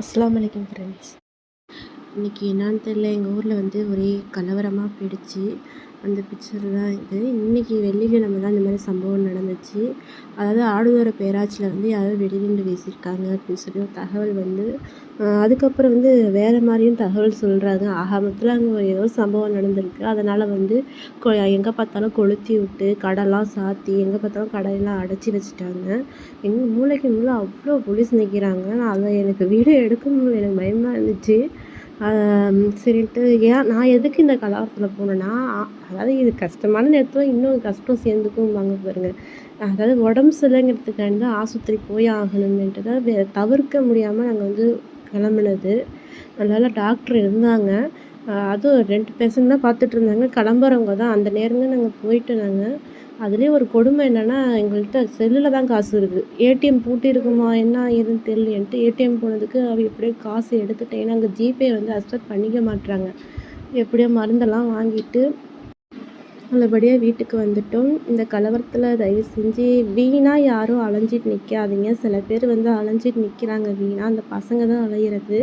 அஸ்ஸலாமு அலைக்கும் ஃப்ரெண்ட்ஸ். இன்றைக்கி என்னான்னு தெரியல, எங்கள் ஊரில் வந்து ஒரே கலவரமாக போயிடுச்சு. அந்த பிக்சர் தான் இது. இன்றைக்கி வெள்ளிக்கிழமை தான் இந்த மாதிரி சம்பவம் நடந்துச்சு. அதாவது ஆடுதுறை பேராட்சியில் வந்து யாரோ வெடிகுண்டு வீசியிருக்காங்க அப்படின்னு சொல்லி ஒரு தகவல் வந்து அதுக்கப்புறம் வந்து வேறு மாதிரியும் தகவல் சொல்கிறாங்க. மொத்தத்தில் அங்கே ஏதோ சம்பவம் நடந்திருக்கு. அதனால் வந்து எங்கே பார்த்தாலும் கொளுத்தி விட்டு கடைலாம் சாத்தி எங்கே பார்த்தாலும் கடையெல்லாம் அடைச்சி வச்சுட்டாங்க. எங்கள் மூளைக்கு மூளை அவ்வளோ போலீஸ் நிற்கிறாங்க. நான் அதை எனக்கு வீடியோ எடுக்க முடியல, எனக்கு பயமாக இருந்துச்சு. சரின்ட்டு நான் எதுக்கு இந்த கலவரத்தில் போனேன்னா, அதாவது இது கஷ்டமான நேரத்தில் இன்னும் கஷ்டம் சேர்ந்துக்கும்பாங்க பாருங்க. அதாவது உடம்பு சரியில்லைங்கிறதுக்காண்டி தான் ஆஸ்பத்திரி போய் ஆகணுமேன்ட்டு தான் தவிர்க்க முடியாமல் நாங்கள் வந்து கிளம்புனது. அதனால டாக்டர் இருந்தாங்க. அதுவும் 2 பேஷண்ட் தான் பார்த்துட்ருந்தாங்க. கிளம்புறவங்க தான். அந்த நேரமே நாங்கள் போயிட்டோம். அதுலேயும் ஒரு கொடுமை என்னென்னா, எங்கள்கிட்ட செல்லில் தான் காசு இருக்குது. ஏடிஎம் பூட்டியிருக்குமா என்ன ஏதுன்னு தெரியலையேன்ட்டு ஏடிஎம் போனதுக்கு எப்படியோ காசு எடுத்துட்டேன். ஏன்னா அங்கே ஜிபே வந்து அக்செப்ட் பண்ணிக்க மாட்றாங்க. எப்படியோ மருந்தெல்லாம் வாங்கிட்டு நல்லபடியாக வீட்டுக்கு வந்துட்டோம். இந்த கலவரத்தில் தயவு செஞ்சு வீணாக யாரும் அலைஞ்சிட்டு நிற்காதீங்க. சில பேர் வந்து அலைஞ்சிட்டு நிற்கிறாங்க வீணாக. அந்த பசங்க தான் அலையிறது.